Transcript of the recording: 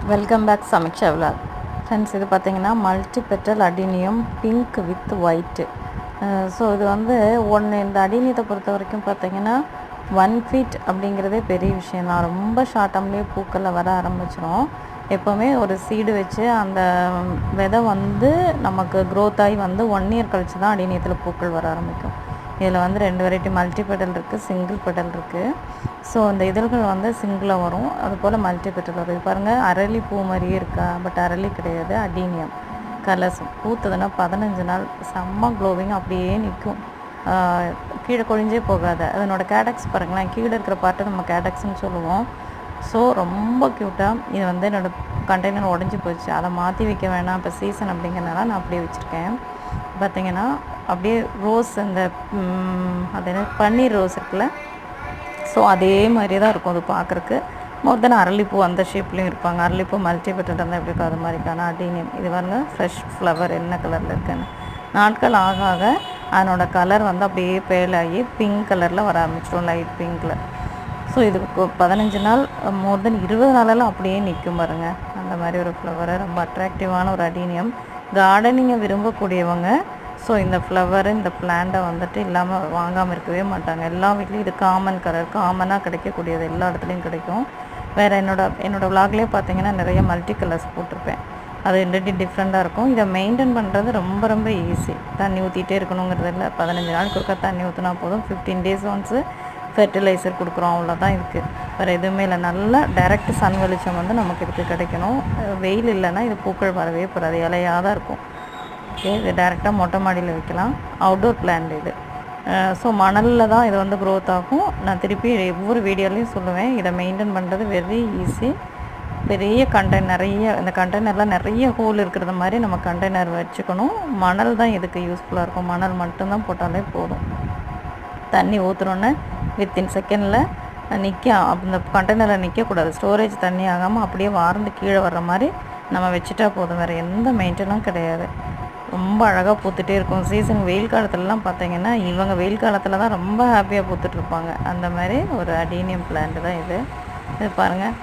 Welcome back Sameeksha vlog. Friends, இது பார்த்தீங்கன்னா multi petal adenium pink with white. So இது வந்து இந்த அடினியத்தை பொறுத்த வரைக்கும் பார்த்தீங்கன்னா 1 ஃபீட் அப்படிங்கிறதே பெரிய விஷயம் தான். ரொம்ப ஷார்ட் டேர்ம்லேயே பூக்களில் வர ஆரம்பிச்சிடும். எப்போவுமே ஒரு சீடு வச்சு அந்த விதை வந்து நமக்கு க்ரோத் ஆகி வந்து 1 இயர் கழிச்சு தான் அடினியத்தில் பூக்கள் வர ஆரம்பிக்கும். இதில் வந்து 2 வெரைட்டி மல்டி பெட்டல் இருக்குது, சிங்கிள் பெட்டல் இருக்குது. ஸோ அந்த இதழ்கள் வந்து சிங்கிளாக வரும், அதுபோல் மல்டி பெட்டல் வரும். இது பாருங்கள், அரளி பூ மாதிரியே இருக்கா, பட் அரளி கிடையாது, அடீனியம் கலர்ஸ். பூத்ததுன்னா 15 நாள் செம்ம க்ளோவிங் அப்படியே நிற்கும், கீழே கொழிஞ்சே போகாது. அதனோட கேடக்ஸ் பாருங்களேன், கீழே இருக்கிற பார்ட்டு நம்ம கேடக்ஸ்ன்னு சொல்லுவோம். ஸோ ரொம்ப க்யூட்டாக. இது வந்து என்னோடய கண்டெய்னர் உடஞ்சி போச்சு, அதை மாற்றி வைக்க வேணாம், இப்போ சீசன் அப்படிங்கிறனால நான் அப்படியே வச்சுருக்கேன். பார்த்திங்கன்னா அப்படியே ரோஸ், இந்த அது என்ன பன்னீர் ரோஸ் இருக்குல்ல, ஸோ அதே மாதிரியே தான் இருக்கும் அது பார்க்குறக்கு. மோர் தென் அரளிப்பூ அந்த ஷேப்லேயும் இருப்பாங்க. அரளிப்பூ மல்டி பெட்டல் இருந்தால் எப்படி இருக்கும், அது மாதிரிக்கான அடீனியம். இது பாருங்க, ஃப்ரெஷ் ஃப்ளவர் என்ன கலரில் இருக்குன்னு. நாட்கள் ஆக ஆக அதனோட கலர் வந்து அப்படியே பேலாகி பிங்க் கலரில் வர ஆரம்பிச்சிடும், லைட் பிங்க்கில். ஸோ இதுக்கு 15 நாள், மோர் தென் 20 நாளெல்லாம் அப்படியே நிற்கும் பாருங்கள். அந்த மாதிரி ஒரு ஃப்ளவரை, ரொம்ப அட்ராக்டிவான ஒரு அடீனியம். கார்டனிங்கை விரும்பக்கூடியவங்க ஸோ இந்த ஃப்ளவர், இந்த பிளான்ட்டை வந்துட்டு இல்லாமல் வாங்காமல் இருக்கவே மாட்டாங்க. எல்லா வீட்லேயும் இது காமன் கலர், காமனாக கிடைக்கக்கூடியது, எல்லா இடத்துலையும் கிடைக்கும். வேறு என்னோடய விலாக்லேயே பார்த்தீங்கன்னா நிறைய மல்டி கலர்ஸ் போட்டிருப்பேன். அது ரெண்டு டிஃப்ரெண்ட்டாக இருக்கும். இதை மெயின்டைன் பண்ணுறது ரொம்ப ரொம்ப ஈஸி. தண்ணி ஊற்றிட்டே இருக்கணுங்கிறது இல்லை, 15 நாளுக்கு ஒருக்கா தண்ணி ஊற்றினா போதும். 15 days ஒன்ஸு ஃபெர்டிலைசர் கொடுக்குறோம், அவ்வளோதான். இருக்குது வேறு எதுவுமே இல்லை. நல்லா டைரக்ட் சன் வெளிச்சம் வந்து நமக்கு இதுக்கு கிடைக்கணும். வெயில் இல்லைன்னா இது பூக்கள் வரவே போகாது, இலையாக தான் இருக்கும். ஓகே, இது டைரெக்டாக மொட்டை மாடியில் வைக்கலாம். அவுட்டோர் பிளான்ட் இது. ஸோ மணலில் தான் இது வந்து க்ரோத் ஆகும். நான் திருப்பி ஒவ்வொரு வீடியோலையும் சொல்லுவேன், இதை மெயின்டைன் பண்ணுறது வெரி ஈஸி. பெரிய இந்த கண்டெய்னர்லாம் நிறைய ஹோல் இருக்கிறது மாதிரி நம்ம கண்டெய்னர் வச்சுக்கணும். மணல் தான் இதுக்கு யூஸ்ஃபுல்லாக இருக்கும். மணல் மட்டும்தான் போட்டாலே போதும். தண்ணி ஊற்றுனோன்னே வித்தின் செகண்டில் அந்த கண்டெய்னரில் நிற்கக்கூடாது. ஸ்டோரேஜ் தண்ணி ஆகாமல் அப்படியே வார்ந்து கீழே வர்ற மாதிரி நம்ம வச்சுட்டா போதும். வேறு எந்த மெயின்டெனும் கிடையாது. ரொம்ப அழகாக பூத்துகிட்டே இருக்கும். சீசன் வெயில் காலத்துலலாம் பார்த்தீங்கன்னா, இவங்க வெயில் காலத்தில் தான் ரொம்ப ஹாப்பியாக பூத்துட்ருப்பாங்க. அந்த மாதிரி ஒரு அடீனியம் பிளான்ட் தான் இது. இது பாருங்கள்.